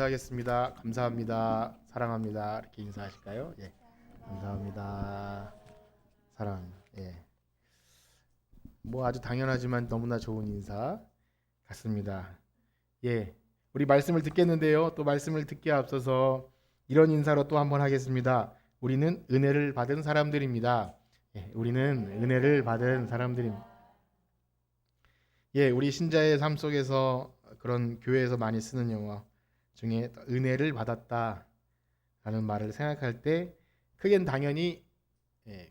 하겠습니다. 감사합니다. 사랑합니다. 이렇게 인사하실까요? 예. 감사합니다. 사랑. 예. 뭐 아주 당연하지만 너무나 좋은 인사 같습니다. 예. 우리 말씀을 듣겠는데요. 또 말씀을 듣기에 앞서서 이런 인사로 또 한번 하겠습니다. 우리는 은혜를 받은 사람들입니다. 예. 우리는 은혜를 받은 사람들입니다. 예. 우리 신자의 삶 속에서 그런 교회에서 많이 쓰는 용어 중에 은혜를 받았다라는 말을 생각할 때 크게는 당연히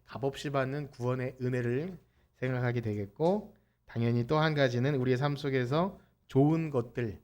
값없이 받는 구원의 은혜를 생각하게 되겠고, 당연히 또 한 가지는 우리의 삶 속에서 좋은 것들,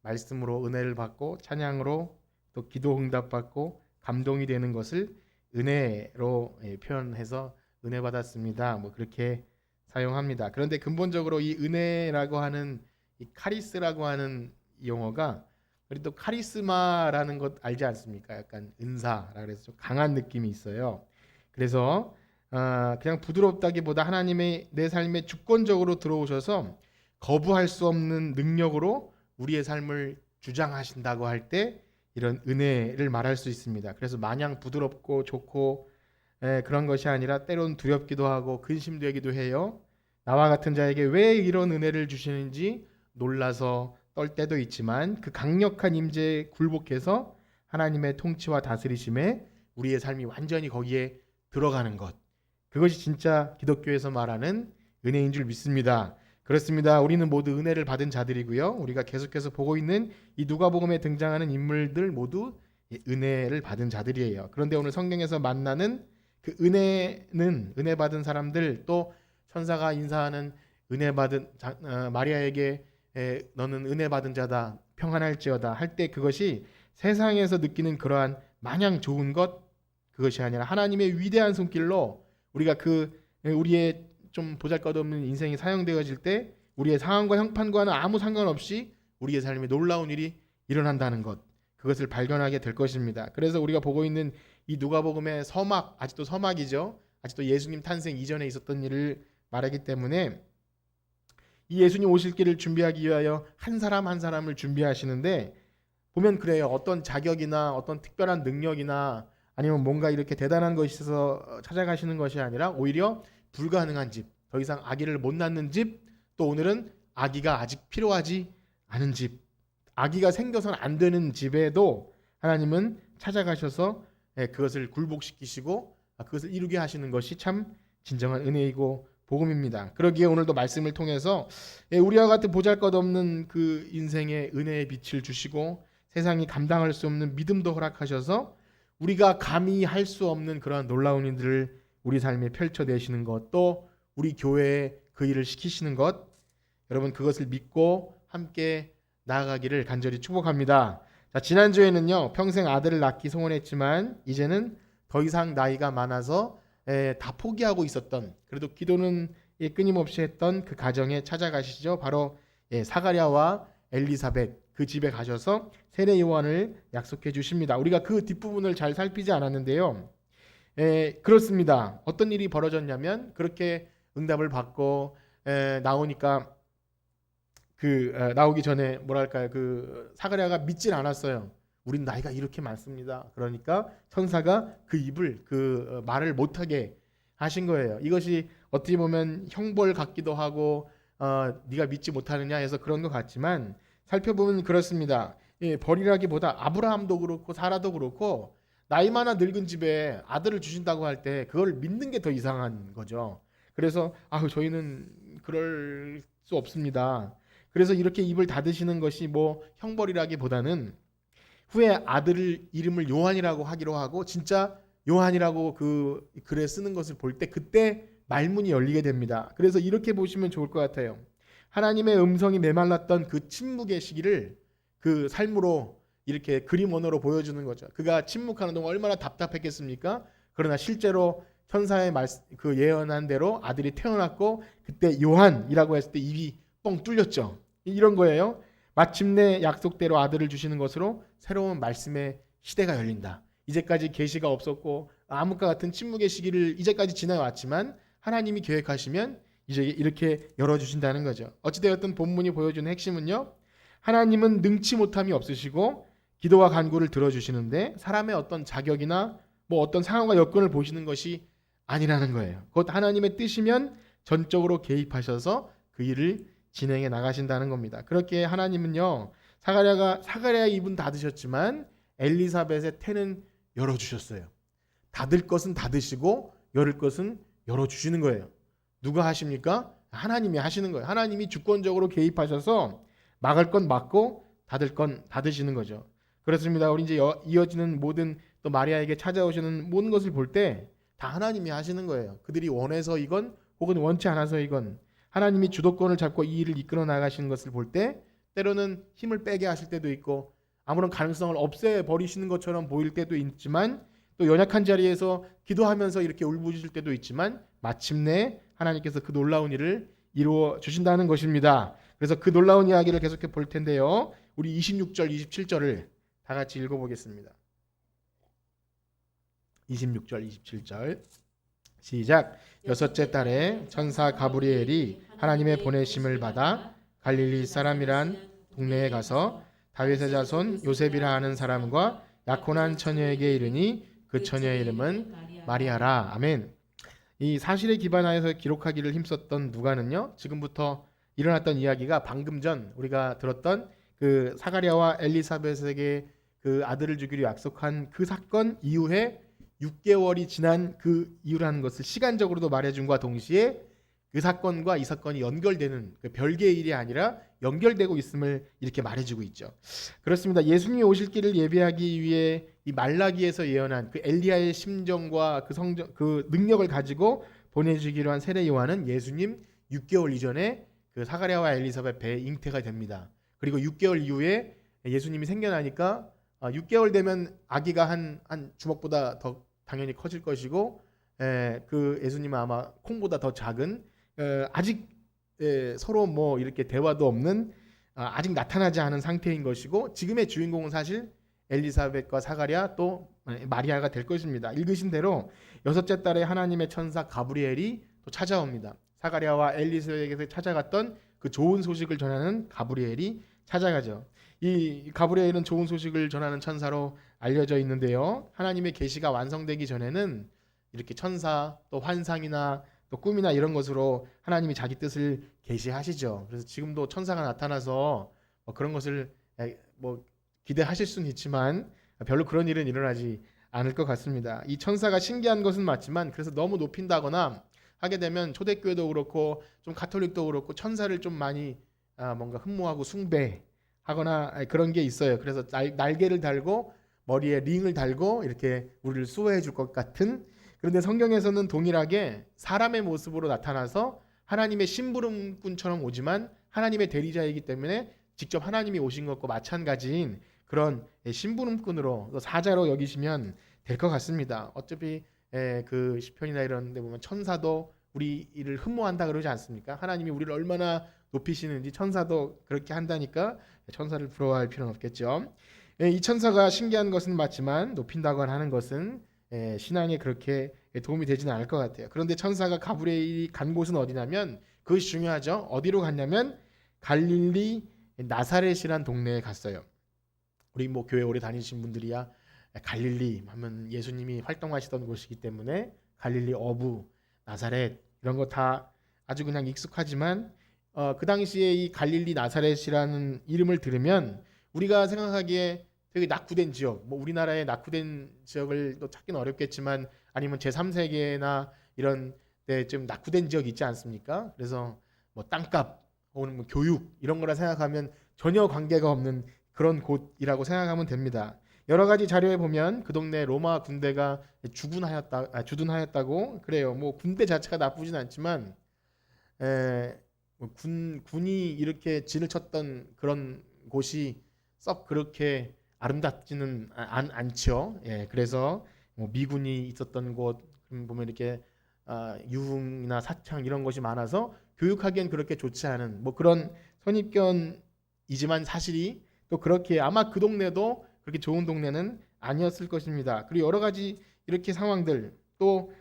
말씀으로 은혜를 받고 찬양으로 또 기도 응답 받고 감동이 되는 것을 은혜로 표현해서 은혜 받았습니다. 뭐 그렇게 사용합니다. 그런데 근본적으로 이 은혜라고 하는 이 카리스라고 하는 용어가, 우리 또 카리스마라는 것 알지 않습니까? 약간 은사라 그래서 좀 강한 느낌이 있어요. 그래서 그냥 부드럽다기보다 하나님의 내 삶에 주권적으로 들어오셔서 거부할 수 없는 능력으로 우리의 삶을 주장하신다고 할 때 이런 은혜를 말할 수 있습니다. 그래서 마냥 부드럽고 좋고 그런 것이 아니라 때론 두렵기도 하고 근심되기도 해요. 나와 같은 자에게 왜 이런 은혜를 주시는지 놀라서 떨 때도 있지만, 그 강력한 임재에 굴복해서 하나님의 통치와 다스리심에 우리의 삶이 완전히 거기에 들어가는 것, 그것이 진짜 기독교에서 말하는 은혜인 줄 믿습니다. 그렇습니다. 우리는 모두 은혜를 받은 자들이고요. 우리가 계속해서 보고 있는 이 누가복음에 등장하는 인물들 모두 은혜를 받은 자들이에요. 그런데 오늘 성경에서 만나는 그 은혜는, 은혜 받은 사람들, 또 천사가 인사하는 은혜 받은 마리아에게 너는 은혜 받은 자다, 평안할지어다 할 때 그것이 세상에서 느끼는 그러한 마냥 좋은 것, 그것이 아니라 하나님의 위대한 손길로 우리가 우리의 좀 보잘것없는 인생이 사용되어질 때 우리의 상황과 형편과는 아무 상관없이 우리의 삶에 놀라운 일이 일어난다는 것, 그것을 발견하게 될 것입니다. 그래서 우리가 보고 있는 이 누가복음의 서막, 아직도 서막이죠. 아직도 예수님 탄생 이전에 있었던 일을 말하기 때문에 이 예수님 오실 길을 준비하기 위하여 한 사람 한 사람을 준비하시는데, 보면 그래요. 어떤 자격이나 어떤 특별한 능력이나 아니면 뭔가 이렇게 대단한 것이 있어서 찾아가시는 것이 아니라 오히려 불가능한 집, 더 이상 아기를 못 낳는 집, 또 오늘은 아기가 아직 필요하지 않은 집, 아기가 생겨서는 안 되는 집에도 하나님은 찾아가셔서 그것을 굴복시키시고 그것을 이루게 하시는 것이 참 진정한 은혜이고 복음입니다. 그러기에 오늘도 말씀을 통해서 우리와 같은 보잘것없는 그 인생의 은혜의 빛을 주시고 세상이 감당할 수 없는 믿음도 허락하셔서 우리가 감히 할 수 없는 그러한 놀라운 일들을 우리 삶에 펼쳐내시는 것, 또 우리 교회에 그 일을 시키시는 것, 여러분 그것을 믿고 함께 나아가기를 간절히 축복합니다. 자, 지난주에는요, 평생 아들을 낳기 소원했지만 이제는 더 이상 나이가 많아서 다 포기하고 있었던, 그래도 기도는 끊임없이 했던 그 가정에 찾아가시죠. 바로 사가랴와 엘리사벳, 그 집에 가셔서 세례 요한을 약속해 주십니다. 우리가 그 뒷부분을 잘 살피지 않았는데요. 그렇습니다. 어떤 일이 벌어졌냐면, 그렇게 응답을 받고 나오니까 나오기 전에 뭐랄까요, 그 사가랴가 믿질 않았어요. 우린 나이가 이렇게 많습니다. 그러니까 천사가 그 입을 말을 못하게 하신 거예요. 이것이 어떻게 보면 형벌 같기도 하고 네가 믿지 못하느냐 해서 그런 것 같지만, 살펴보면 그렇습니다. 벌이라기보다 아브라함도 그렇고 사라도 그렇고 나이 많아 늙은 집에 아들을 주신다고 할 때 그걸 믿는 게 더 이상한 거죠. 그래서 저희는 그럴 수 없습니다. 그래서 이렇게 입을 닫으시는 것이 뭐 형벌이라기보다는 후에 아들 이름을 요한이라고 하기로 하고 진짜 요한이라고 그 글에 쓰는 것을 볼 때 그때 말문이 열리게 됩니다. 그래서 이렇게 보시면 좋을 것 같아요. 하나님의 음성이 메말랐던 그 침묵의 시기를 그 삶으로 이렇게 그림 언어로 보여주는 거죠. 그가 침묵하는 동안 얼마나 답답했겠습니까? 그러나 실제로 천사의 그 예언한 대로 아들이 태어났고 그때 요한이라고 했을 때 입이 뻥 뚫렸죠. 이런 거예요. 마침내 약속대로 아들을 주시는 것으로 새로운 말씀의 시대가 열린다. 이제까지 계시가 없었고 암흑과 같은 침묵의 시기를 이제까지 지나왔지만 하나님이 계획하시면 이제 이렇게 열어주신다는 거죠. 어찌되었든 본문이 보여주는 핵심은요, 하나님은 능치 못함이 없으시고 기도와 간구를 들어주시는데 사람의 어떤 자격이나 뭐 어떤 상황과 여건을 보시는 것이 아니라는 거예요. 곧 하나님의 뜻이면 전적으로 개입하셔서 그 일을 진행해 나가신다는 겁니다. 그렇게 하나님은요, 사가랴의 입은 닫으셨지만 엘리사벳의 태는 열어주셨어요. 닫을 것은 닫으시고 열을 것은 열어주시는 거예요. 누가 하십니까? 하나님이 하시는 거예요. 하나님이 주권적으로 개입하셔서 막을 건 막고 닫을 건 닫으시는 거죠. 그렇습니다. 우리 이제 이어지는 모든 또 마리아에게 찾아오시는 모든 것을 볼 때 다 하나님이 하시는 거예요. 그들이 원해서 이건 혹은 원치 않아서 이건 하나님이 주도권을 잡고 이 일을 이끌어 나가시는 것을 볼 때 때로는 힘을 빼게 하실 때도 있고 아무런 가능성을 없애버리시는 것처럼 보일 때도 있지만 또 연약한 자리에서 기도하면서 이렇게 울부짖을 때도 있지만 마침내 하나님께서 그 놀라운 일을 이루어 주신다는 것입니다. 그래서 그 놀라운 이야기를 계속해 볼 텐데요. 우리 26절, 27절을 다 같이 읽어보겠습니다. 26절, 27절 시작. 여섯째 달에 천사 가브리엘이 하나님의 보내심을 받아 갈릴리 사람이란 동네에 가서 다윗의 자손 요셉이라 하는 사람과 약혼한 처녀에게 이르니 그 처녀의 이름은 마리아라. 아멘. 이 사실에 기반하여서 기록하기를 힘썼던 누가는요, 지금부터 일어났던 이야기가 방금 전 우리가 들었던 그 사가랴와 엘리사벳에게 그 아들을 주기로 약속한 그 사건 이후에 6개월이 지난 그 이유라는 것을 시간적으로도 말해준과 동시에 그 사건과 이 사건이 연결되는 그 별개의 일이 아니라 연결되고 있음을 이렇게 말해주고 있죠. 그렇습니다. 예수님이 오실 길을 예비하기 위해 이 말라기에서 예언한 그 엘리야의 심정과 그 능력을 가지고 보내주기로 한 세례 요한은 예수님 6개월 이전에 그 사가랴와 엘리사벳 배에 잉태가 됩니다. 그리고 6개월 이후에 예수님이 생겨나니까 6개월 되면 아기가 한 주먹보다 더 당연히 커질 것이고 그 예수님은 아마 콩보다 더 작은 아직 서로 뭐 이렇게 대화도 없는 아직 나타나지 않은 상태인 것이고 지금의 주인공은 사실 엘리사벳과 사가랴 또 마리아가 될 것입니다. 읽으신 대로 여섯째 달에 하나님의 천사 가브리엘이 또 찾아옵니다. 사가랴와 엘리사벳에게 찾아갔던 그 좋은 소식을 전하는 가브리엘이 찾아가죠. 이 가브리엘은 좋은 소식을 전하는 천사로 알려져 있는데요. 하나님의 계시가 완성되기 전에는 이렇게 천사 또 환상이나 또 꿈이나 이런 것으로 하나님이 자기 뜻을 계시하시죠. 그래서 지금도 천사가 나타나서 뭐 그런 것을 뭐 기대하실 수는 있지만 별로 그런 일은 일어나지 않을 것 같습니다. 이 천사가 신기한 것은 맞지만 그래서 너무 높인다거나 하게 되면 초대교회도 그렇고 좀 가톨릭도 그렇고 천사를 좀 많이 뭔가 흠모하고 숭배하거나 그런 게 있어요. 그래서 날개를 달고 머리에 링을 달고 이렇게 우리를 수호해 줄 것 같은, 그런데 성경에서는 동일하게 사람의 모습으로 나타나서 하나님의 심부름꾼처럼 오지만 하나님의 대리자이기 때문에 직접 하나님이 오신 것과 마찬가지인 그런 심부름꾼으로 사자로 여기시면 될 것 같습니다. 어차피 그 시편이나 이런 데 보면 천사도 우리 일을 흠모한다 그러지 않습니까? 하나님이 우리를 얼마나 높이시는지 천사도 그렇게 한다니까 천사를 부러워할 필요는 없겠죠. 이 천사가 신기한 것은 맞지만 높인다고 하는 것은 신앙에 그렇게 도움이 되지는 않을 것 같아요. 그런데 천사가 가브리엘이 간 곳은 어디냐면 그것이 중요하죠. 어디로 갔냐면 갈릴리 나사렛이란 동네에 갔어요. 우리 뭐 교회 오래 다니신 분들이야 갈릴리 하면 예수님이 활동하시던 곳이기 때문에 갈릴리 어부, 나사렛 이런 거 다 아주 그냥 익숙하지만 그 당시에 이 갈릴리 나사렛이라는 이름을 들으면 우리가 생각하기에 되게 낙후된 지역, 뭐 우리나라의 낙후된 지역을 또 찾기는 어렵겠지만 아니면 제3세계나 이런 데 좀 낙후된 지역이 있지 않습니까? 그래서 뭐 땅값 혹은 뭐 교육 이런 거라 생각하면 전혀 관계가 없는 그런 곳이라고 생각하면 됩니다. 여러 가지 자료에 보면 그 동네 로마 군대가 주둔하였다고 그래요. 뭐 군대 자체가 나쁘진 않지만 뭐 군이 이렇게 진을 쳤던 그런 곳이 썩 그렇게 아름답지는 않죠. 그래서 뭐 미군이 있었던 곳 보면 이렇게 유흥이나 사창 이런 것이 많아서 교육하기엔 그렇게 좋지 않은 뭐 그런 선입견이지만 사실이 또 그렇게 아마 그 동네도 그렇게 좋은 동네는 아니었을 것입니다. 그리고 여러 가지 이렇게 상황들 또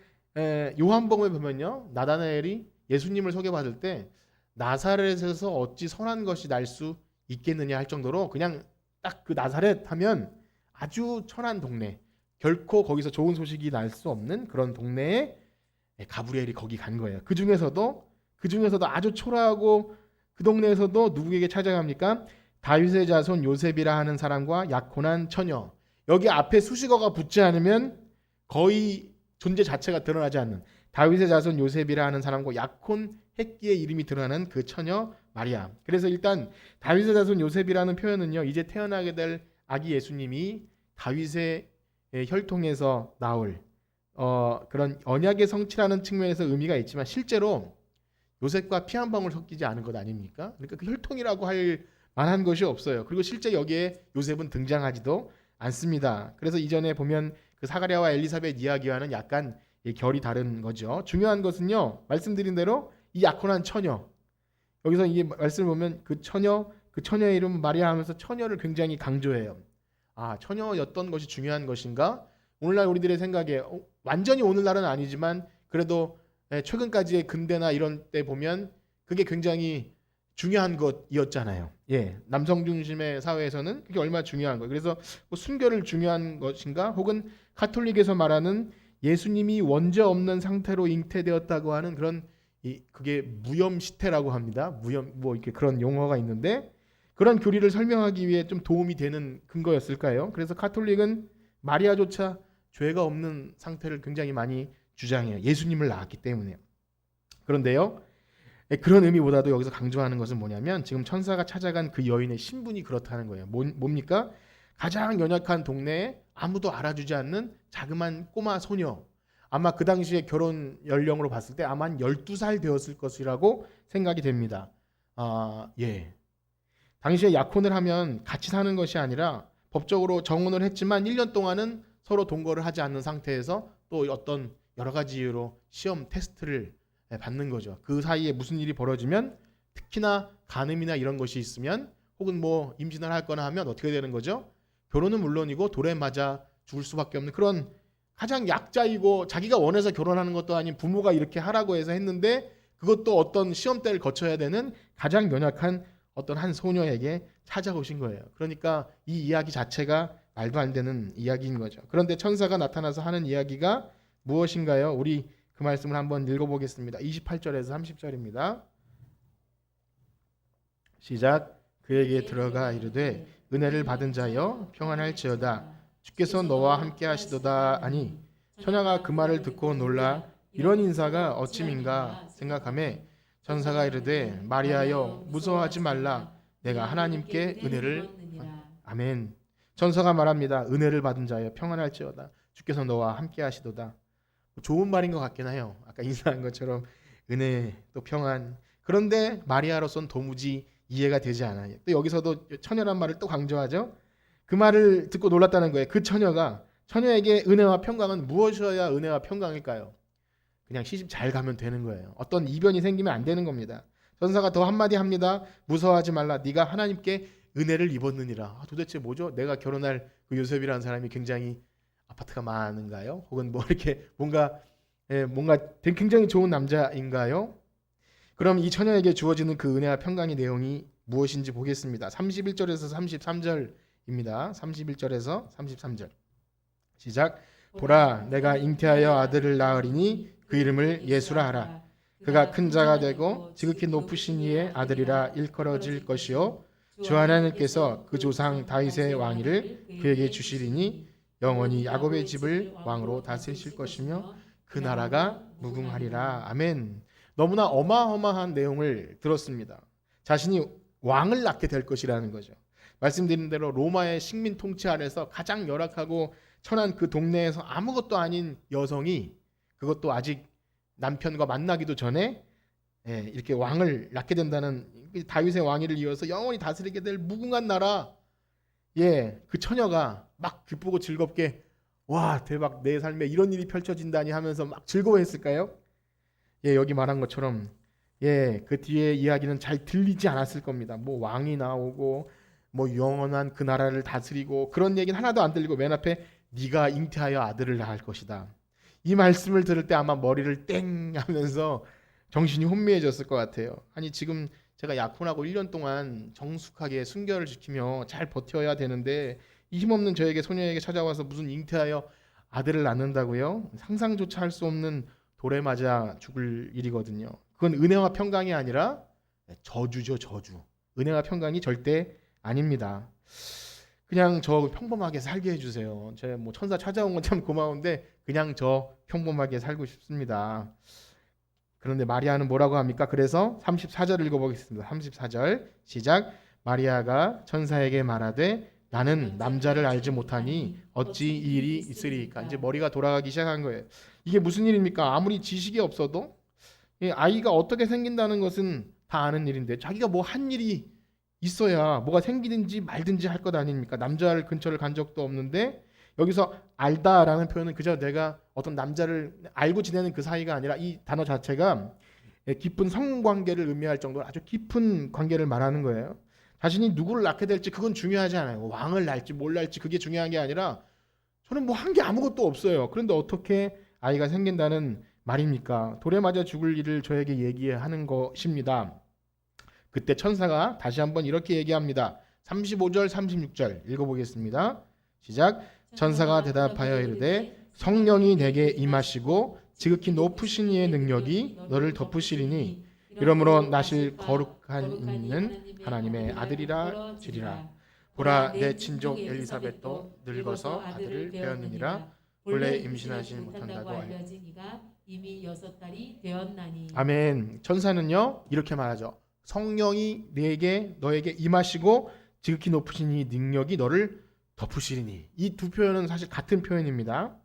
요한복음에 보면요 나다나엘이 예수님을 소개받을 때 나사렛에서 어찌 선한 것이 날 수 있겠느냐 할 정도로 그냥 딱 그 나사렛 하면 아주 천한 동네, 결코 거기서 좋은 소식이 날 수 없는 그런 동네에 가브리엘이 거기 간 거예요. 그 중에서도 아주 초라하고 그 동네에서도 누구에게 찾아갑니까? 다윗의 자손 요셉이라 하는 사람과 약혼한 처녀. 여기 앞에 수식어가 붙지 않으면 거의 존재 자체가 드러나지 않는 다윗의 자손 요셉이라 하는 사람과 약혼했기에 이름이 드러나는 그 처녀 마리아. 그래서 일단 다윗의 자손 요셉이라는 표현은요, 이제 태어나게 될 아기 예수님이 다윗의 혈통에서 나올 그런 언약의 성취라는 측면에서 의미가 있지만 실제로 요셉과 피 한 방울 섞이지 않은 것 아닙니까? 그러니까 그 혈통이라고 할 만한 것이 없어요. 그리고 실제 여기에 요셉은 등장하지도 않습니다. 그래서 이전에 보면 그 사가랴와 엘리사벳 이야기와는 약간 결이 다른 거죠. 중요한 것은요, 말씀드린 대로 이 약혼한 처녀, 여기서 이게 말씀을 보면 그 처녀의 이름 마리아 하면서 처녀를 굉장히 강조해요. 아, 처녀였던 것이 중요한 것인가? 오늘날 우리들의 생각에 완전히 오늘날은 아니지만 그래도 최근까지의 근대나 이런 때 보면 그게 굉장히 중요한 것이었잖아요. 예, 남성 중심의 사회에서는 그게 얼마나 중요한 거예요. 그래서 뭐 순결을 중요한 것인가? 혹은 가톨릭에서 말하는 예수님이 원죄 없는 상태로 잉태되었다고 하는 그런 그게 무염 시태라고 합니다. 무염 뭐 이렇게 그런 용어가 있는데 그런 교리를 설명하기 위해 좀 도움이 되는 근거였을까요? 그래서 가톨릭은 마리아조차 죄가 없는 상태를 굉장히 많이 주장해요. 예수님을 낳았기 때문에. 그런데요, 그런 의미보다도 여기서 강조하는 것은 뭐냐면 지금 천사가 찾아간 그 여인의 신분이 그렇다는 거예요. 뭡니까? 가장 연약한 동네에 아무도 알아주지 않는 자그만 꼬마 소녀. 아마 그 당시에 결혼 연령으로 봤을 때 아마 한 12살 되었을 것이라고 생각이 됩니다. 예. 당시에 약혼을 하면 같이 사는 것이 아니라 법적으로 정혼을 했지만 1년 동안은 서로 동거를 하지 않는 상태에서 또 어떤 여러 가지 이유로 시험 테스트를 받는 거죠. 그 사이에 무슨 일이 벌어지면 특히나 간음이나 이런 것이 있으면 혹은 뭐 임신을 할 거나 하면 어떻게 되는 거죠? 결혼은 물론이고 돌에 맞아 죽을 수밖에 없는 그런 가장 약자이고 자기가 원해서 결혼하는 것도 아닌 부모가 이렇게 하라고 해서 했는데 그것도 어떤 시험대를 거쳐야 되는 가장 연약한 어떤 한 소녀에게 찾아오신 거예요. 그러니까 이 이야기 자체가 말도 안 되는 이야기인 거죠. 그런데 천사가 나타나서 하는 이야기가 무엇인가요? 우리 그 말씀을 한번 읽어보겠습니다. 28절에서 30절입니다. 시작. 그에게 들어가 이르되 은혜를 받은 자여 평안할지어다. 주께서 너와 함께 하시도다 하니 처녀가 그 말을 듣고 놀라 이런 인사가 어찌민가 생각하매 천사가 이르되 마리아여 무서워하지 말라. 내가 하나님께 은혜를 아멘. 천사가 말합니다. 은혜를 받은 자여 평안할지어다. 주께서 너와 함께 하시도다. 좋은 말인 것 같긴 해요. 아까 인사한 것처럼 은혜 또 평안. 그런데 마리아로서는 도무지 이해가 되지 않아요. 또 여기서도 처녀란 말을 또 강조하죠. 그 말을 듣고 놀랐다는 거예요. 그 처녀에게 은혜와 평강은 무엇이어야 은혜와 평강일까요? 그냥 시집 잘 가면 되는 거예요. 어떤 이변이 생기면 안 되는 겁니다. 천사가 더 한마디 합니다. 무서워하지 말라. 네가 하나님께 은혜를 입었느니라. 도대체 뭐죠? 내가 결혼할 그 요셉이라는 사람이 굉장히 아파트가 많은가요? 혹은 뭐 이렇게 뭔가 굉장히 좋은 남자인가요? 그럼 이 처녀에게 주어지는 그 은혜와 평강의 내용이 무엇인지 보겠습니다. 31절에서 33절입니다. 31절에서 33절. 시작. 보라, 내가 잉태하여 아들을 낳으리니 그 이름을 예수라 하라. 그가 큰 자가 되고 지극히 높으신 이의 아들이라 일컬어질 것이요 주 하나님께서 그 조상 다윗의 왕위를 그에게 주시리니 영원히 야곱의 집을 왕으로 다스리실 것이며 그 나라가 무궁하리라. 아멘. 너무나 어마어마한 내용을 들었습니다. 자신이 왕을 낳게 될 것이라는 거죠. 말씀드린 대로 로마의 식민 통치 아래서 가장 열악하고 천한 그 동네에서 아무것도 아닌 여성이 그것도 아직 남편과 만나기도 전에 이렇게 왕을 낳게 된다는 다윗의 왕위를 이어서 영원히 다스리게 될 무궁한 나라. 그 처녀가 막 기쁘고 즐겁게 와 대박 내 삶에 이런 일이 펼쳐진다니 하면서 막 즐거워했을까요? 여기 말한 것처럼 그 뒤에 이야기는 잘 들리지 않았을 겁니다. 뭐 왕이 나오고 뭐 영원한 그 나라를 다스리고 그런 얘기는 하나도 안 들리고 맨 앞에 네가 잉태하여 아들을 낳을 것이다. 이 말씀을 들을 때 아마 머리를 땡 하면서 정신이 혼미해졌을 것 같아요. 아니 지금 제가 약혼하고 1년 동안 정숙하게 순결을 지키며 잘 버텨야 되는데 이 힘없는 저에게 소녀에게 찾아와서 무슨 잉태하여 아들을 낳는다고요? 상상조차 할 수 없는 돌에 맞아 죽을 일이거든요. 그건 은혜와 평강이 아니라 저주죠, 저주. 은혜와 평강이 절대 아닙니다. 그냥 저 평범하게 살게 해주세요. 제 뭐 천사 찾아온 건 참 고마운데 그냥 저 평범하게 살고 싶습니다. 그런데 마리아는 뭐라고 합니까? 그래서 34절 읽어보겠습니다. 34절 시작. 마리아가 천사에게 말하되 나는 남자를 알지 못하니 어찌 이 일이 있으리까. 이제 머리가 돌아가기 시작한 거예요. 이게 무슨 일입니까? 아무리 지식이 없어도 아이가 어떻게 생긴다는 것은 다 아는 일인데 자기가 뭐 한 일이 있어야 뭐가 생기든지 말든지 할 것 아닙니까? 남자를 근처를 간 적도 없는데 여기서 알다라는 표현은 그저 내가 어떤 남자를 알고 지내는 그 사이가 아니라 이 단어 자체가 깊은 성관계를 의미할 정도로 아주 깊은 관계를 말하는 거예요. 자신이 누구를 낳게 될지 그건 중요하지 않아요. 왕을 낳을지 뭘 낳을지 그게 중요한 게 아니라 저는 뭐 한 게 아무것도 없어요. 그런데 어떻게 아이가 생긴다는 말입니까? 돌에 맞아 죽을 일을 저에게 얘기하는 것입니다. 그때 천사가 다시 한번 이렇게 얘기합니다. 35절 36절 읽어보겠습니다. 시작. 천사가 대답하여 이르되 성령이 내게 임하시고 지극히 높으신 이의 능력이 너를 덮으시리니 이러므로 나실 거룩한 이는 하나님의 아들이라 주리라. 보라 내 친족 엘리사벳도 늙어서 아들을 배었느니라. 본래 임신하지 못한다고 알려지니가 이미 6달이 되었나니. 아멘. 천사는요 이렇게 말하죠. 성령이 너에게 임하시고 지극히 높으신 이 능력이 너를 덮으시리니. 이 두 표현은 사실 같은 표현입니다.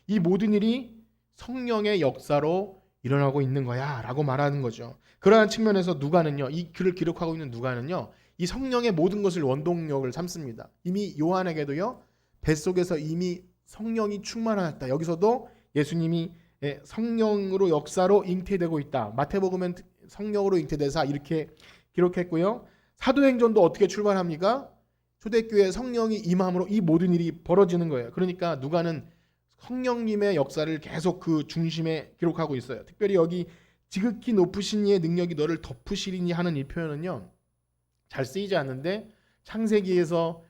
이 모든 일이 성령의 역사로 일어나고 있는 거야 라고 말하는 거죠. 그러한 측면에서 누가는요, 이 글을 기록하고 있는 누가는요, 이 성령의 모든 것을 원동력을 삼습니다. 이미 요한에게도요, 뱃속에서 이미 성령이 충만하였다. 여기서도 예수님이 성령으로 역사로 잉태되고 있다. 마태복음은 성령으로 잉태되사 이렇게 기록했고요. 사도행전도 어떻게 출발합니까? 초대교회 성령이 임함으로 이 모든 일이 벌어지는 거예요. 그러니까 누가는 성령님의 역사를 계속 그 중심에 기록하고 있어요. 특별히 여기 지극히 높으신 이의 능력이 너를 덮으시리니 하는 이 표현은요, 잘 쓰이지 않는데 창세기에서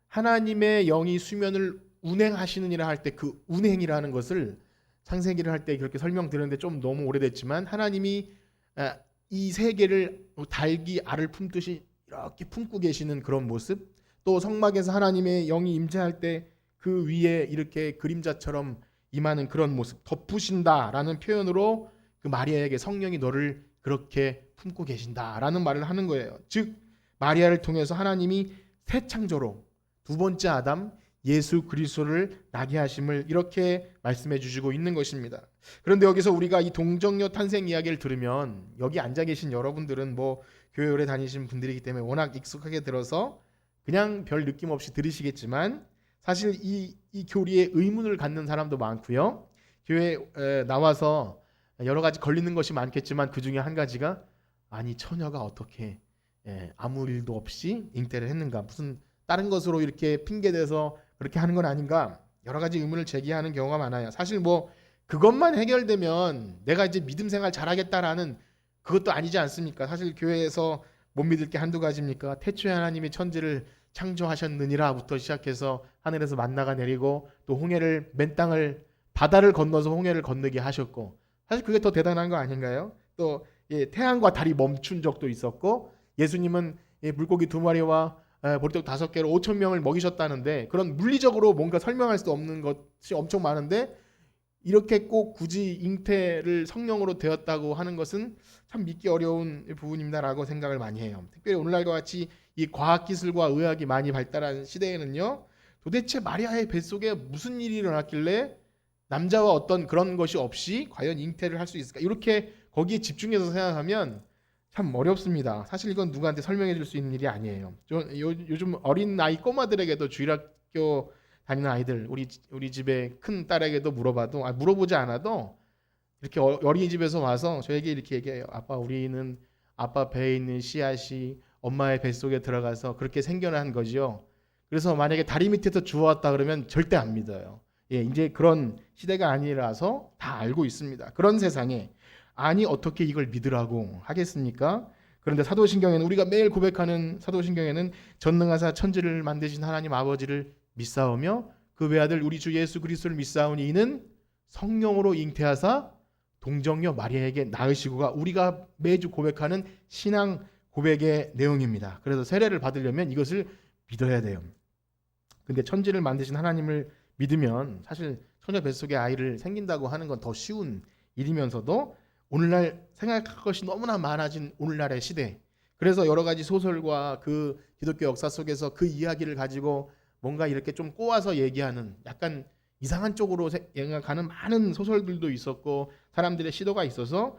하나님의 영이 수면을 운행하시느니라 할 때 그 운행이라는 것을 창세기를 할 때 그렇게 설명드렸는데 좀 너무 오래됐지만 하나님이 이 세계를 닭이 알을 품듯이 이렇게 품고 계시는 그런 모습, 또 성막에서 하나님의 영이 임재할 때 그 위에 이렇게 그림자처럼 임하는 그런 모습, 덮으신다라는 표현으로 그 마리아에게 성령이 너를 그렇게 품고 계신다라는 말을 하는 거예요. 즉 마리아를 통해서 하나님이 새 창조로 두 번째 아담 예수 그리스도를 나게 하심을 이렇게 말씀해 주시고 있는 것입니다. 그런데 여기서 우리가 이 동정녀 탄생 이야기를 들으면 여기 앉아 계신 여러분들은 뭐 교회 오래 다니신 분들이기 때문에 워낙 익숙하게 들어서 그냥 별 느낌 없이 들으시겠지만 사실 이 교리에 의문을 갖는 사람도 많고요. 교회에 나와서 여러 가지 걸리는 것이 많겠지만 그 중에 한 가지가 아니 처녀가 어떻게 아무 일도 없이 잉태를 했는가, 무슨 다른 것으로 이렇게 핑계대서 그렇게 하는 건 아닌가, 여러 가지 의문을 제기하는 경우가 많아요. 사실 뭐 그것만 해결되면 내가 이제 믿음 생활 잘하겠다라는 그것도 아니지 않습니까? 사실 교회에서 못 믿을 게 한두 가지입니까? 태초에 하나님이 천지를 창조하셨느니라부터 시작해서 하늘에서 만나가 내리고 또 홍해를 맨 땅을 바다를 건너서 홍해를 건너게 하셨고, 사실 그게 더 대단한 거 아닌가요? 또 태양과 달이 멈춘 적도 있었고, 예수님은 물고기 2마리와 보리떡 5개로 5천 명을 먹이셨다는데 그런 물리적으로 뭔가 설명할 수 없는 것이 엄청 많은데 이렇게 꼭 굳이 잉태를 성령으로 되었다고 하는 것은 참 믿기 어려운 부분입니다라고 생각을 많이 해요. 특별히 오늘날과 같이 이 과학기술과 의학이 많이 발달한 시대에는요, 도대체 마리아의 뱃속에 무슨 일이 일어났길래 남자와 어떤 그런 것이 없이 과연 잉태를 할 수 있을까, 이렇게 거기에 집중해서 생각하면 참 어렵습니다. 사실 이건 누구한테 설명해 줄 수 있는 일이 아니에요. 요즘 어린 아이 꼬마들에게도 주일학교 다니는 아이들, 우리 집에 큰 딸에게도 물어봐도 물어보지 않아도 이렇게 어린이집에서 와서 저에게 이렇게 얘기해요. 아빠, 우리는 아빠 배에 있는 씨앗이 엄마의 뱃속에 들어가서 그렇게 생겨난 거지요. 그래서 만약에 다리 밑에서 주워왔다 그러면 절대 안 믿어요. 이제 그런 시대가 아니라서 다 알고 있습니다. 그런 세상에 아니 어떻게 이걸 믿으라고 하겠습니까? 그런데 사도신경에는 우리가 매일 고백하는 사도신경에는 전능하사 천지를 만드신 하나님 아버지를 믿사오며 그 외아들 우리 주 예수 그리스도를 믿사오니 이는 성령으로 잉태하사 동정녀 마리아에게 낳으시고가 우리가 매주 고백하는 신앙 고백의 내용입니다. 그래서 세례를 받으려면 이것을 믿어야 돼요. 근데 천지를 만드신 하나님을 믿으면 사실 처녀 뱃속에 아이를 생긴다고 하는 건 더 쉬운 일이면서도 오늘날 생각할 것이 너무나 많아진 오늘날의 시대. 그래서 여러 가지 소설과 그 기독교 역사 속에서 그 이야기를 가지고 뭔가 이렇게 좀 꼬아서 얘기하는 약간 이상한 쪽으로 가는 많은 소설들도 있었고 사람들의 시도가 있어서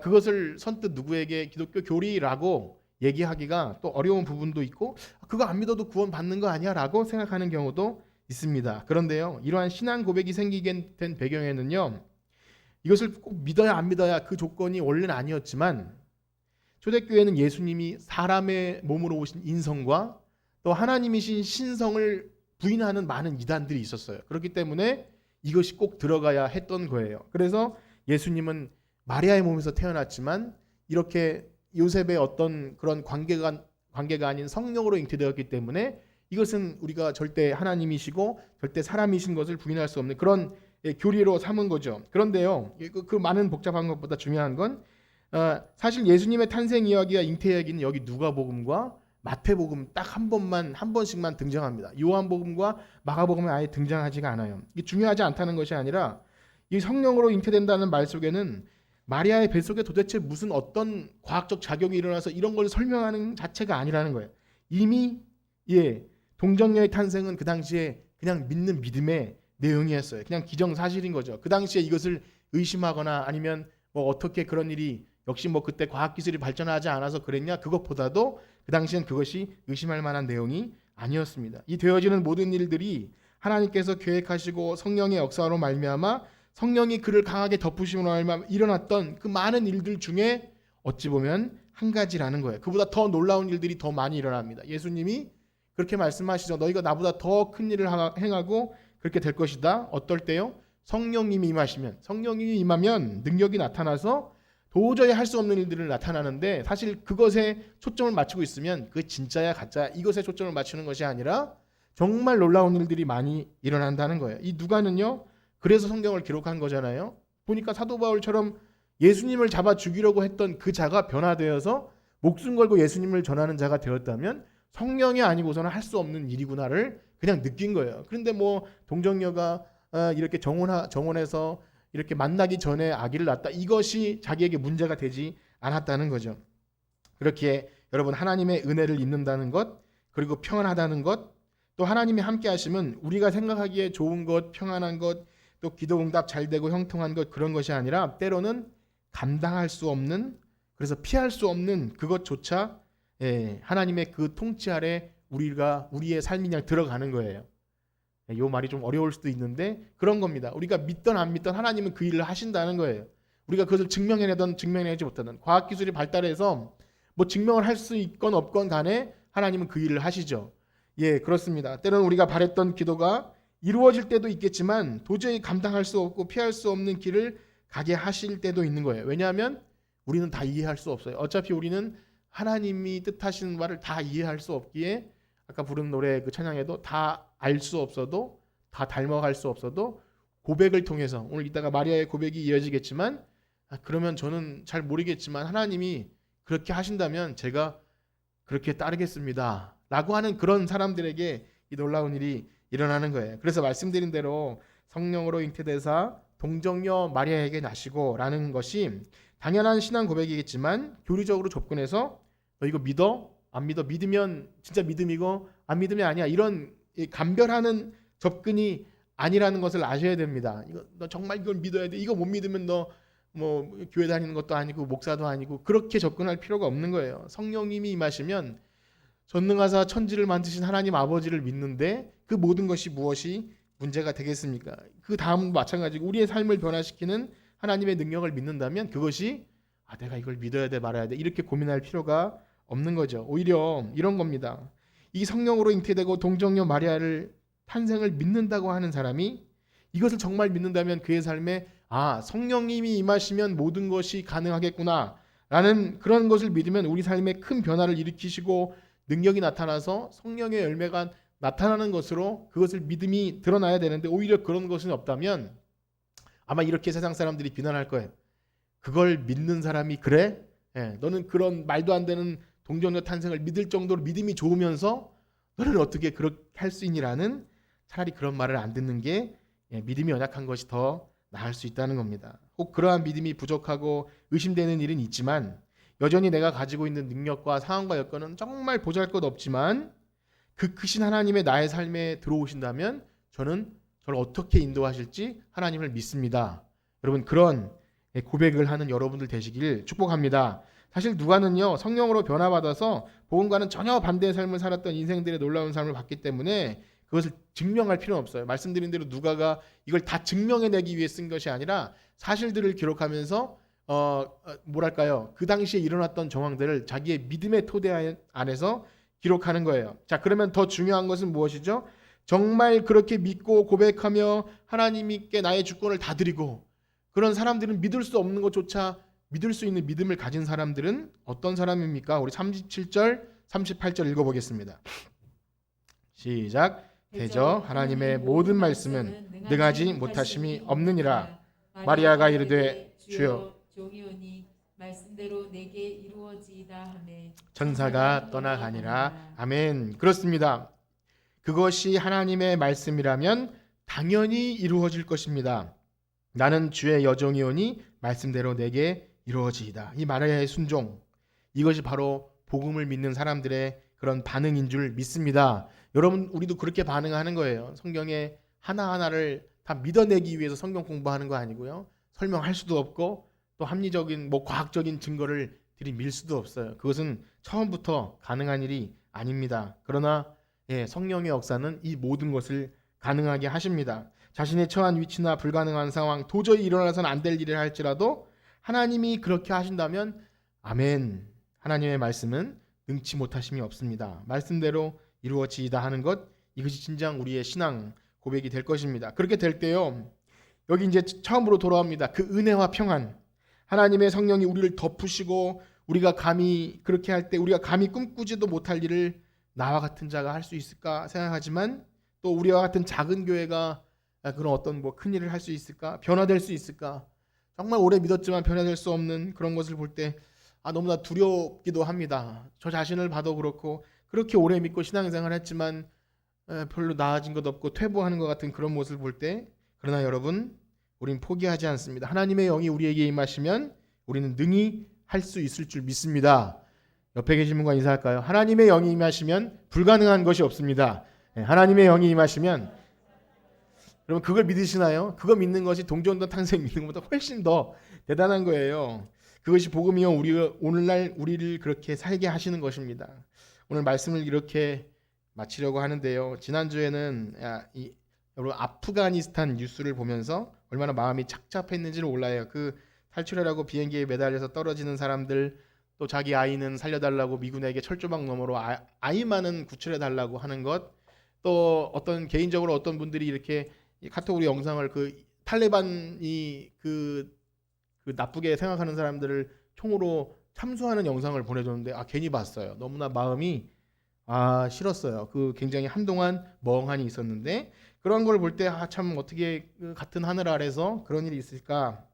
그것을 선뜻 누구에게 기독교 교리라고 얘기하기가 또 어려운 부분도 있고 그거 안 믿어도 구원 받는 거 아니야 라고 생각하는 경우도 있습니다. 그런데요, 이러한 신앙 고백이 생기게 된 배경에는요, 이것을 꼭 믿어야 안 믿어야 그 조건이 원래는 아니었지만 초대교회는 예수님이 사람의 몸으로 오신 인성과 또 하나님이신 신성을 부인하는 많은 이단들이 있었어요. 그렇기 때문에 이것이 꼭 들어가야 했던 거예요. 그래서 예수님은 마리아의 몸에서 태어났지만 이렇게 요셉의 어떤 그런 관계가 아닌 성령으로 잉태되었기 때문에 이것은 우리가 절대 하나님이시고 절대 사람이신 것을 부인할 수 없는 그런 교리로 삼은 거죠. 그런데요, 그 많은 복잡한 것보다 중요한 건 사실 예수님의 탄생 이야기와 잉태 이야기는 여기 누가복음과 마태복음 딱 한 번씩만 등장합니다. 요한복음과 마가복음에 아예 등장하지가 않아요. 이게 중요하지 않다는 것이 아니라 이 성령으로 잉태된다는 말 속에는 마리아의 뱃속에 도대체 무슨 어떤 과학적 작용이 일어나서 이런 걸 설명하는 자체가 아니라는 거예요. 이미 동정녀의 탄생은 그 당시에 그냥 믿는 믿음의 내용이었어요. 그냥 기정사실인 거죠. 그 당시에 이것을 의심하거나 아니면 뭐 어떻게 그런 일이 역시 뭐 그때 과학기술이 발전하지 않아서 그랬냐, 그것보다도 그 당시엔 그것이 의심할 만한 내용이 아니었습니다. 이 되어지는 모든 일들이 하나님께서 계획하시고 성령의 역사로 말미암아 성령이 그를 강하게 덮으심으로 말미암아 일어났던 그 많은 일들 중에 어찌 보면 한 가지라는 거예요. 그보다 더 놀라운 일들이 더 많이 일어납니다. 예수님이 그렇게 말씀하시죠. 너희가 나보다 더 큰 일을 행하고 그렇게 될 것이다. 어떨 때요? 성령님이 임하면 능력이 나타나서 도저히 할 수 없는 일들을 나타나는데 사실 그것에 초점을 맞추고 있으면 그게 진짜야 가짜야 이것에 초점을 맞추는 것이 아니라 정말 놀라운 일들이 많이 일어난다는 거예요. 이 누가는요, 그래서 성경을 기록한 거잖아요. 보니까 사도 바울처럼 예수님을 잡아 죽이려고 했던 그 자가 변화되어서 목숨 걸고 예수님을 전하는 자가 되었다면 성령이 아니고서는 할 수 없는 일이구나를 그냥 느낀 거예요. 그런데 뭐 동정녀가 이렇게 정원에서 이렇게 만나기 전에 아기를 낳았다. 이것이 자기에게 문제가 되지 않았다는 거죠. 그렇게 여러분 하나님의 은혜를 입는다는 것, 그리고 평안하다는 것, 또 하나님이 함께 하시면 우리가 생각하기에 좋은 것, 평안한 것, 또 기도 응답 잘 되고 형통한 것 그런 것이 아니라 때로는 감당할 수 없는, 그래서 피할 수 없는 그것조차 하나님의 그 통치 아래 우리의 삶이 그냥 들어가는 거예요. 이 말이 좀 어려울 수도 있는데 그런 겁니다. 우리가 믿던 안 믿던 하나님은 그 일을 하신다는 거예요. 우리가 그것을 증명해내던 증명해내지 못하던 과학기술이 발달해서 뭐 증명을 할 수 있건 없건 간에 하나님은 그 일을 하시죠. 그렇습니다. 때로는 우리가 바랬던 기도가 이루어질 때도 있겠지만 도저히 감당할 수 없고 피할 수 없는 길을 가게 하실 때도 있는 거예요. 왜냐하면 우리는 다 이해할 수 없어요. 어차피 우리는 하나님이 뜻하시는 바를 다 이해할 수 없기에 아까 부른 노래 그 찬양에도 다 알 수 없어도 다 닮아갈 수 없어도 고백을 통해서 오늘 이따가 마리아의 고백이 이어지겠지만 그러면 저는 잘 모르겠지만 하나님이 그렇게 하신다면 제가 그렇게 따르겠습니다 라고 하는 그런 사람들에게 이 놀라운 일이 일어나는 거예요. 그래서 말씀드린 대로 성령으로 잉태되사 동정녀 마리아에게 나시고 라는 것이 당연한 신앙 고백이겠지만 교리적으로 접근해서 너 이거 믿어? 안 믿어? 믿으면 진짜 믿음이고 안 믿으면 아니야. 이런 감별하는 접근이 아니라는 것을 아셔야 됩니다. 너 정말 이걸 믿어야 돼. 이거 못 믿으면 너 뭐 교회 다니는 것도 아니고 목사도 아니고 그렇게 접근할 필요가 없는 거예요. 성령님이 임하시면 전능하사 천지를 만드신 하나님 아버지를 믿는데 그 모든 것이 무엇이 문제가 되겠습니까? 그 다음도 마찬가지고 우리의 삶을 변화시키는 하나님의 능력을 믿는다면 그것이 내가 이걸 믿어야 돼 말아야 돼 이렇게 고민할 필요가 없는 거죠. 오히려 이런 겁니다. 이 성령으로 잉태되고 동정녀 마리아를 탄생을 믿는다고 하는 사람이 이것을 정말 믿는다면 그의 삶에 성령님이 임하시면 모든 것이 가능하겠구나 라는 그런 것을 믿으면 우리 삶에 큰 변화를 일으키시고 능력이 나타나서 성령의 열매가 나타나는 것으로 그것을 믿음이 드러나야 되는데 오히려 그런 것이 없다면 아마 이렇게 세상 사람들이 비난할 거예요. 그걸 믿는 사람이 그래? 너는 그런 말도 안 되는 동정녀 탄생을 믿을 정도로 믿음이 좋으면서 너는 어떻게 그렇게 할 수 있니라는 차라리 그런 말을 안 듣는 게 믿음이 연약한 것이 더 나을 수 있다는 겁니다. 혹 그러한 믿음이 부족하고 의심되는 일은 있지만 여전히 내가 가지고 있는 능력과 상황과 여건은 정말 보잘것없지만 그 크신 하나님의 나의 삶에 들어오신다면 저는 저를 어떻게 인도하실지 하나님을 믿습니다. 여러분 그런 고백을 하는 여러분들 되시길 축복합니다. 사실 누가는요 성령으로 변화받아서 복음과는 전혀 반대의 삶을 살았던 인생들의 놀라운 삶을 봤기 때문에 그것을 증명할 필요는 없어요. 말씀드린 대로 누가가 이걸 다 증명해내기 위해 쓴 것이 아니라 사실들을 기록하면서 뭐랄까요 그 당시에 일어났던 정황들을 자기의 믿음의 토대 안에서 기록하는 거예요. 자 그러면 더 중요한 것은 무엇이죠? 정말 그렇게 믿고 고백하며 하나님께 나의 주권을 다 드리고 그런 사람들은 믿을 수 없는 것조차 믿을 수 있는 믿음을 가진 사람들은 어떤 사람입니까? 우리 37절 38절 읽어보겠습니다. 시작. 대저 하나님의 모든 말씀은 능하지 못하심이 없느니라. 마리아가 이르되 주여 종이오니 말씀대로 내게 이루어지이다 하매 천사가 떠나가니라. 아멘. 그렇습니다. 그것이 하나님의 말씀이라면 당연히 이루어질 것입니다. 나는 주의 여종이오니 말씀대로 내게 이루어지이다. 이 마리아의 순종, 이것이 바로 복음을 믿는 사람들의 그런 반응인 줄 믿습니다. 여러분 우리도 그렇게 반응하는 거예요. 성경의 하나하나를 다 믿어내기 위해서 성경 공부하는 거 아니고요. 설명할 수도 없고 또 합리적인 과학적인 증거를 들이밀 수도 없어요. 그것은 처음부터 가능한 일이 아닙니다. 그러나 성령의 역사는 이 모든 것을 가능하게 하십니다. 자신의 처한 위치나 불가능한 상황, 도저히 일어나서는 안 될 일을 할지라도 하나님이 그렇게 하신다면 아멘. 하나님의 말씀은 능치 못하심이 없습니다. 말씀대로 이루어지이다 하는 것, 이것이 진정 우리의 신앙 고백이 될 것입니다. 그렇게 될 때요. 여기 이제 처음으로 돌아옵니다. 그 은혜와 평안. 하나님의 성령이 우리를 덮으시고 우리가 감히 그렇게 할 때 우리가 감히 꿈꾸지도 못할 일을 나와 같은 자가 할 수 있을까 생각하지만 또 우리와 같은 작은 교회가 그런 어떤 큰 일을 할 수 있을까? 변화될 수 있을까? 정말 오래 믿었지만 변화될 수 없는 그런 것을 볼 때 너무나 두렵기도 합니다. 저 자신을 봐도 그렇고 그렇게 오래 믿고 신앙생활을 했지만 별로 나아진 것 없고 퇴보하는 것 같은 그런 모습을 볼 때 그러나 여러분 우린 포기하지 않습니다. 하나님의 영이 우리에게 임하시면 우리는 능히 할 수 있을 줄 믿습니다. 옆에 계신 분과 인사할까요? 하나님의 영이 임하시면 불가능한 것이 없습니다. 하나님의 영이 임하시면 여러분 그걸 믿으시나요? 그거 믿는 것이 동전도 탄생 믿는 것보다 훨씬 더 대단한 거예요. 그것이 복음이요 오늘날 우리를 그렇게 살게 하시는 것입니다. 오늘 말씀을 이렇게 마치려고 하는데요. 지난주에는 여러분 아프가니스탄 뉴스를 보면서 얼마나 마음이 착잡했는지를 몰라요. 그 탈출하려고 비행기에 매달려서 떨어지는 사람들, 또 자기 아이는 살려달라고 미군에게 철조망 너머로 아이만은 구출해달라고 하는 것, 또 어떤 개인적으로 어떤 분들이 이렇게 카톡으로 영상을 그 탈레반이 그 나쁘게 생각하는 사람들을 총으로 참수하는 영상을 보내줬는데 괜히 봤어요. 너무나 마음이 싫었어요. 그 굉장히 한동안 멍하니 있었는데 그런 걸 볼 때 참 어떻게 같은 하늘 아래서 그런 일이 있을까?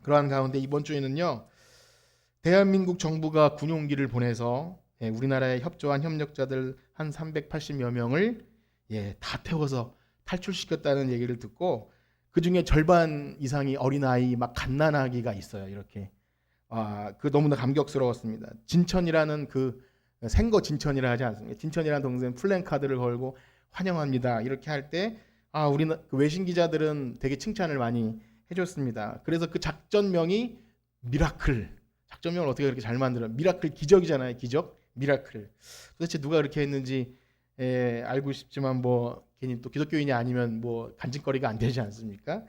그러한 가운데 이번 주에는요. 대한민국 정부가 군용기를 보내서 우리나라에 협조한 협력자들 한 380여 명을 다 태워서 탈출시켰다는 얘기를 듣고 그 중에 절반 이상이 어린아이 막 갓난아기가 있어요. 이렇게 그 너무나 감격스러웠습니다. 진천이라는 그 생거 진천이라 하지 않습니까? 진천이라는 동생 플랜카드를 걸고 환영합니다. 이렇게 할 때 우리 그 외신 기자들은 되게 칭찬을 많이 해줬습니다. 그래서 그 작전명이 미라클. 작전명을 어떻게 그렇게 잘 만들어? 미라클 기적이잖아요. 기적, 미라클. 도대체 누가 그렇게 했는지 알고 싶지만 괜히 또 기독교인이 아니면 간증거리가 안 되지 않습니까?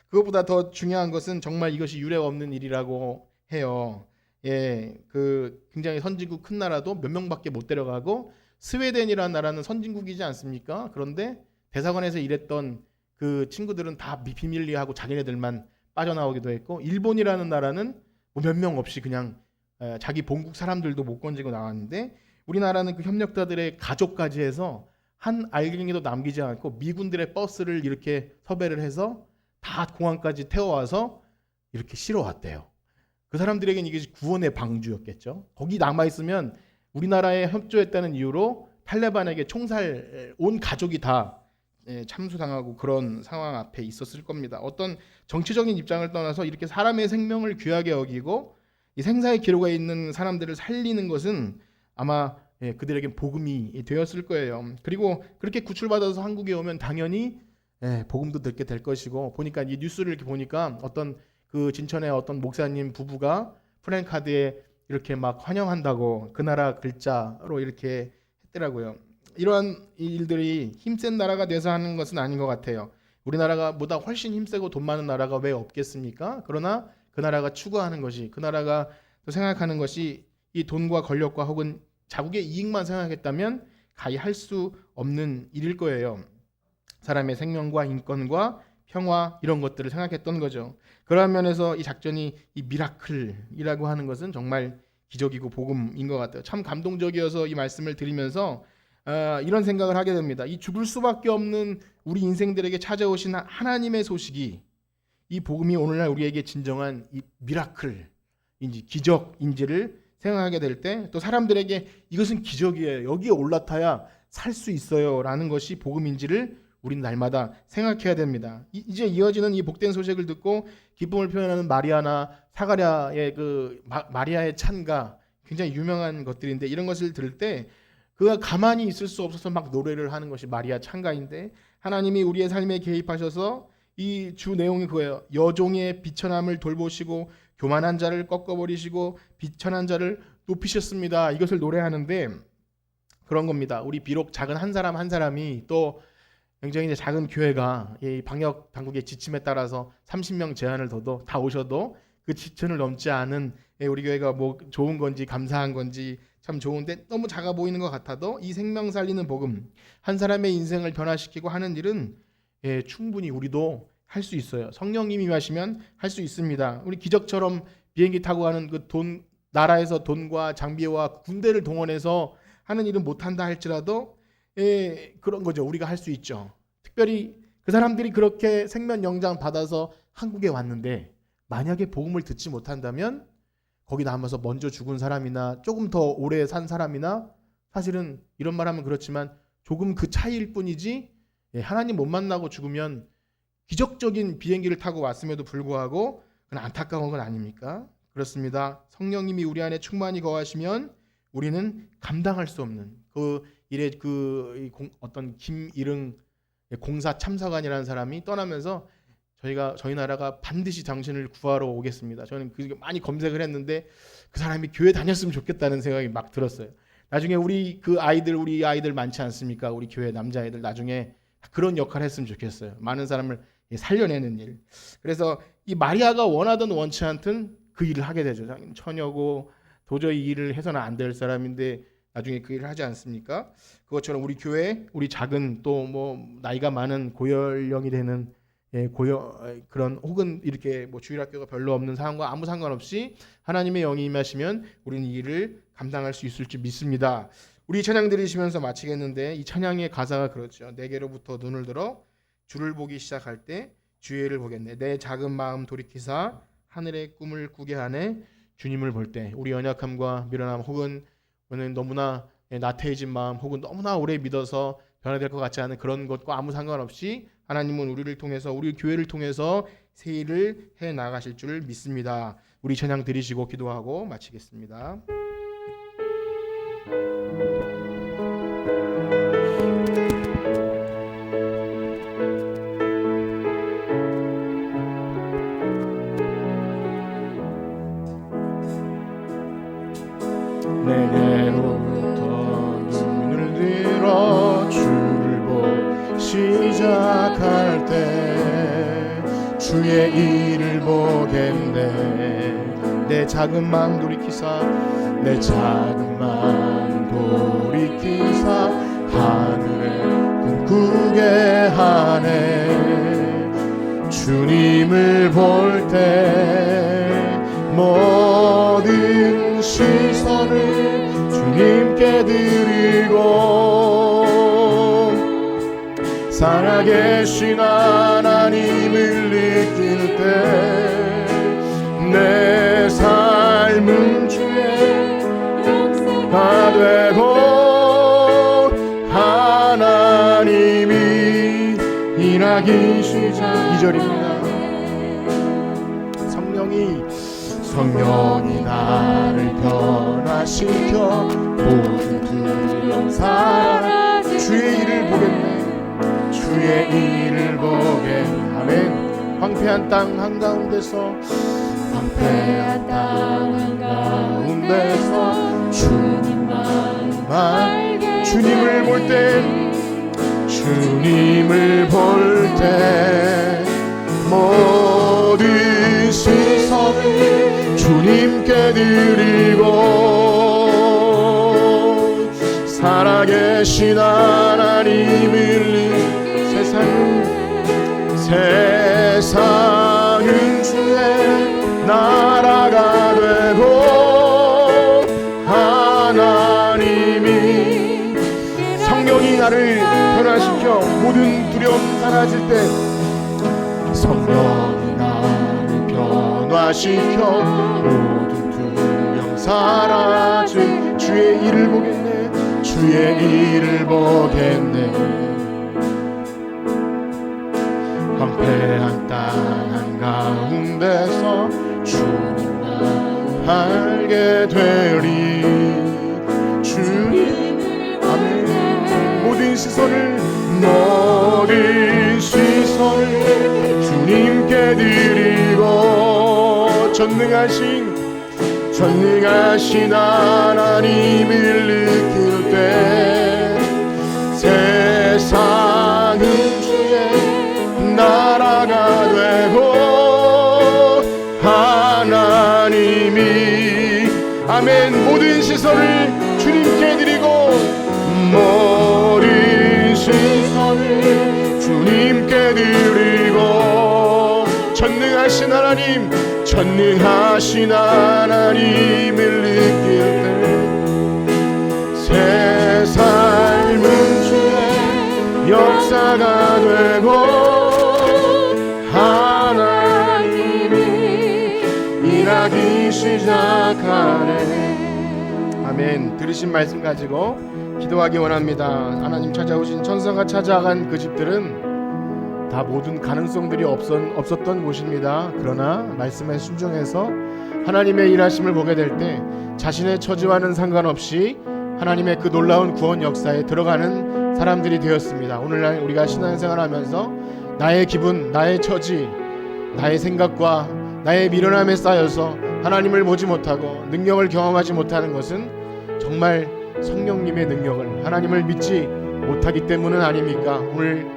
그것보다 더 중요한 것은 정말 이것이 유례 없는 일이라고 해요. 그 굉장히 선진국 큰 나라도 몇 명밖에 못 데려가고 스웨덴이라는 나라는 선진국이지 않습니까? 그런데 대사관에서 일했던 그 친구들은 다 비밀리하고 자기네들만 빠져나오기도 했고 일본이라는 나라는 몇 명 없이 그냥 자기 본국 사람들도 못 건지고 나왔는데 우리나라는 그 협력자들의 가족까지 해서 한 알갱이도 남기지 않고 미군들의 버스를 이렇게 섭외를 해서 다 공항까지 태워와서 이렇게 실어왔대요. 그 사람들에게는 이게 구원의 방주였겠죠. 거기 남아있으면 우리나라에 협조했다는 이유로 탈레반에게 총살 온 가족이 다 참수당하고 그런 상황 앞에 있었을 겁니다. 어떤 정치적인 입장을 떠나서 이렇게 사람의 생명을 귀하게 여기고 이 생사의 기로가 있는 사람들을 살리는 것은 아마 그들에게 복음이 되었을 거예요. 그리고 그렇게 구출받아서 한국에 오면 당연히 복음도 듣게 될 것이고, 보니까 이 뉴스를 이렇게 보니까 어떤 그 진천의 어떤 목사님 부부가 프랜카드에 이렇게 막 환영한다고 그 나라 글자로 이렇게 했더라고요. 이러한 일들이 힘센 나라가 돼서 하는 것은 아닌 것 같아요. 우리나라가 보다 훨씬 힘세고 돈 많은 나라가 왜 없겠습니까? 그러나 그 나라가 추구하는 것이, 그 나라가 또 생각하는 것이 이 돈과 권력과 혹은 자국의 이익만 생각했다면 가히 할 수 없는 일일 거예요. 사람의 생명과 인권과 평화 이런 것들을 생각했던 거죠. 그러한 면에서 이 작전이 이 미라클이라고 하는 것은 정말 기적이고 복음인 것 같아요. 참 감동적이어서 이 말씀을 드리면서 이런 생각을 하게 됩니다. 이 죽을 수밖에 없는 우리 인생들에게 찾아오신 하나님의 소식이, 이 복음이 오늘날 우리에게 진정한 이 미라클인지 기적인지를 생각하게 될 때, 또 사람들에게 이것은 기적이에요, 여기에 올라타야 살 수 있어요 라는 것이 복음인지를 우리는 날마다 생각해야 됩니다. 이제 이어지는 이 복된 소식을 듣고 기쁨을 표현하는 마리아나 사가랴의 마리아의 찬가, 굉장히 유명한 것들인데, 이런 것을 들을 때 그가 가만히 있을 수 없어서 막 노래를 하는 것이 마리아 찬가인데, 하나님이 우리의 삶에 개입하셔서 이 주 내용이 그거예요. 여종의 비천함을 돌보시고 교만한 자를 꺾어버리시고 비천한 자를 높이셨습니다. 이것을 노래하는데 그런 겁니다. 우리 비록 작은 한 사람 한 사람이, 또 굉장히 이제 작은 교회가 이 방역 당국의 지침에 따라서 30명 제한을 둬도 다 오셔도 그 지천을 넘지 않은 우리 교회가 뭐 좋은 건지 감사한 건지 참 좋은데, 너무 작아 보이는 것 같아도 이 생명 살리는 복음, 한 사람의 인생을 변화시키고 하는 일은 충분히 우리도 할 수 있어요. 성령님이 임하시면 할 수 있습니다. 우리 기적처럼 비행기 타고 가는 그 나라에서 돈과 장비와 군대를 동원해서 하는 일은 못한다 할지라도 그런 거죠. 우리가 할 수 있죠. 특별히 그 사람들이 그렇게 생명 영장 받아서 한국에 왔는데 만약에 복음을 듣지 못한다면 거기 남아서 먼저 죽은 사람이나 조금 더 오래 산 사람이나, 사실은 이런 말하면 그렇지만 조금 그 차이일 뿐이지, 하나님 못 만나고 죽으면 기적적인 비행기를 타고 왔음에도 불구하고 그건 안타까운 건 아닙니까? 그렇습니다. 성령님이 우리 안에 충만히 거하시면 우리는 감당할 수 없는 그 일에 어떤 김일흥 공사 참사관이라는 사람이 떠나면서 저희 나라가 반드시 당신을 구하러 오겠습니다. 저는 많이 검색을 했는데 그 사람이 교회 다녔으면 좋겠다는 생각이 막 들었어요. 나중에 우리 아이들 많지 않습니까? 우리 교회 남자아이들 나중에 그런 역할을 했으면 좋겠어요. 많은 사람을 살려내는 일. 그래서 이 마리아가 원하든 원치 않든 그 일을 하게 되죠. 처녀고 도저히 이 일을 해서는 안 될 사람인데 나중에 그 일을 하지 않습니까? 그것처럼 우리 교회, 우리 작은 또 뭐 나이가 많은 고연령이 되는 그런 혹은 이렇게 뭐 주일학교가 별로 없는 상황과 아무 상관없이 하나님의 영이 임하시면 우리는 이 일을 감당할 수 있을 줄 믿습니다. 우리 찬양 들으시면서 마치겠는데, 이 찬양의 가사가 그렇죠. 내게로부터 눈을 들어 주를 보기 시작할 때 주의를 보겠네. 내 작은 마음 돌이키사 하늘의 꿈을 꾸게 하네. 주님을 볼 때 우리 연약함과 미련함 혹은 너무나 나태해진 마음 혹은 너무나 오래 믿어서 변화될 것 같지 않은 그런 것과 아무 상관없이 하나님은 우리를 통해서, 우리 교회를 통해서 새 일을 해 나가실 줄 믿습니다. 우리 찬양 드리시고 기도하고 마치겠습니다. 내게로부터 눈을 들어 주를 보기 시작할 때 주의 일을 보겠네. 내 작은 마음 돌이키사, 내 작은 마음 돌이키사 하늘에 꿈꾸게 하네. 주님을 볼 때 모든 살아계신 하나님을 느낄 때 내 삶은 주의 역사가 되고 하나님이 일하기 시작. 2절입니다. 성령이 나를 변화시켜 모든 두려움 사라지게 주의 일을 보겠네. 주의 일을 보겠네. 아멘. 황폐한 땅 한가운데서 주님을 볼 때 모든 시선을 주님께 드리고 살아계신 하나님을 세상은 주의 나라가 되고 하나님이 성령이 나를 변화시켜 모든 두려움 사라질 때 성령이 나를 변화시켜 모든 두려움 사라질 주의 일을 보겠네. 주의 일을 보겠네. 황폐한 땅 한가운데서 주님을 알게 되리. 주님을 아멘. 모든 시선을 주님께 드리고 전능하신 하나님을 느낄 때 세상은 주의 나라가 되고 하나님이 아멘. 모든 시선을 주님께 드리고 모든 시선을 주님께 드리고 전능하신 하나님을 느낄 때 새 삶은 주의 역사가 되고 하나님이 일하기 시작하네. 아멘. 들으신 말씀 가지고 기도하기 원합니다. 하나님 찾아오신 천사가 찾아간 그 집들은 다 모든 가능성들이 없었던 곳입니다. 그러나 말씀에 순종해서 하나님의 일하심을 보게 될 때 자신의 처지와는 상관없이 하나님의 그 놀라운 구원 역사에 들어가는 사람들이 되었습니다. 오늘날 우리가 신앙생활하면서 나의 기분, 나의 처지, 나의 생각과 나의 미련함에 쌓여서 하나님을 보지 못하고 능력을 경험하지 못하는 것은 정말 성령님의 능력을 하나님을 믿지 못하기 때문은 아닙니까? 오늘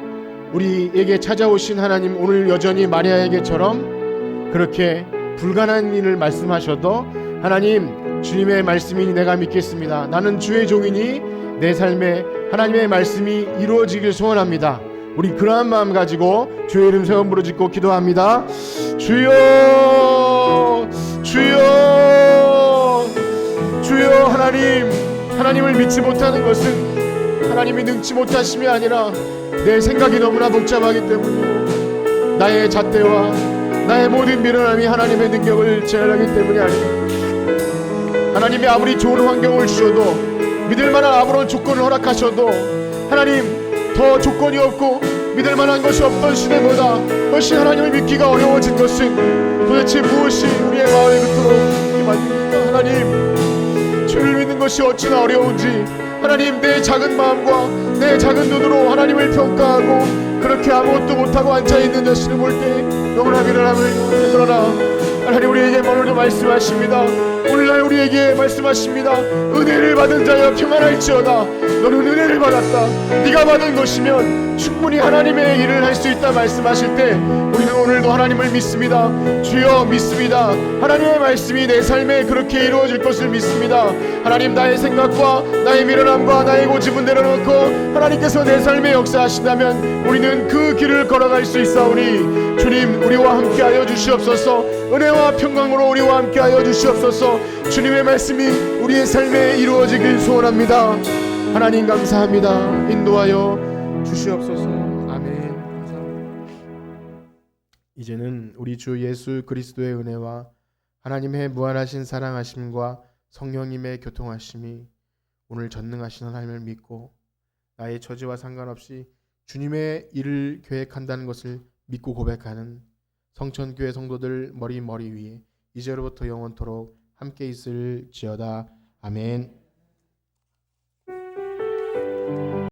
우리에게 찾아오신 하나님, 오늘 여전히 마리아에게처럼 그렇게 불가능한 일을 말씀하셔도 하나님, 주님의 말씀이니 내가 믿겠습니다. 나는 주의 종이니 내 삶에 하나님의 말씀이 이루어지길 소원합니다. 우리 그러한 마음 가지고 주의 이름 세워 부르짖고 기도합니다. 주여, 주여, 주여. 하나님을 믿지 못하는 것은 하나님이 능치 못하심이 아니라 내 생각이 너무나 복잡하기 때문이요, 나의 잣대와 나의 모든 미련함이 하나님의 능력을 제한하기 때문이 아닙니다. 하나님이 아무리 좋은 환경을 주셔도, 믿을 만한 아무런 조건을 허락하셔도, 하나님 더 조건이 없고 믿을 만한 것이 없던 시대보다 훨씬 하나님을 믿기가 어려워진 것은 도대체 무엇이 우리의 마음에 그토록 만듭니까? 하나님, 주를 믿는 것이 어찌나 어려운지, 하나님 내 작은 마음과 내 작은 눈으로 하나님을 평가하고 그렇게 아무것도 못하고 앉아있는 자신을 볼 때 너무나 미련함을 느끼는데, 그러나 하나님 우리에게 오늘도 말씀하십니다. 오늘날 우리에게 말씀하십니다. 은혜를 받은 자여 평안할지어다. 너는 은혜를 받았다. 네가 받은 것이면 충분히 하나님의 일을 할 수 있다 말씀하실 때 우리는 오늘도 하나님을 믿습니다. 주여, 믿습니다. 하나님의 말씀이 내 삶에 그렇게 이루어질 것을 믿습니다. 하나님, 나의 생각과 나의 미련함과 나의 고집은 내려놓고 하나님께서 내 삶에 역사하신다면 우리는 그 길을 걸어갈 수 있사오니 주님, 우리와 함께하여 주시옵소서. 은혜와 평강으로 우리와 함께하여 주시옵소서. 주님의 말씀이 우리의 삶에 이루어지길 소원합니다. 하나님 감사합니다. 인도하여 주시옵소서. 아멘. 이제는 우리 주 예수 그리스도의 은혜와 하나님의 무한하신 사랑하심과 성령님의 교통하심이 오늘 전능하신 하나님을 믿고 나의 처지와 상관없이 주님의 일을 계획한다는 것을 믿고 고백하는 성천교회 성도들 머리 위에 이제로부터 영원토록 함께 있을지어다. 아멘.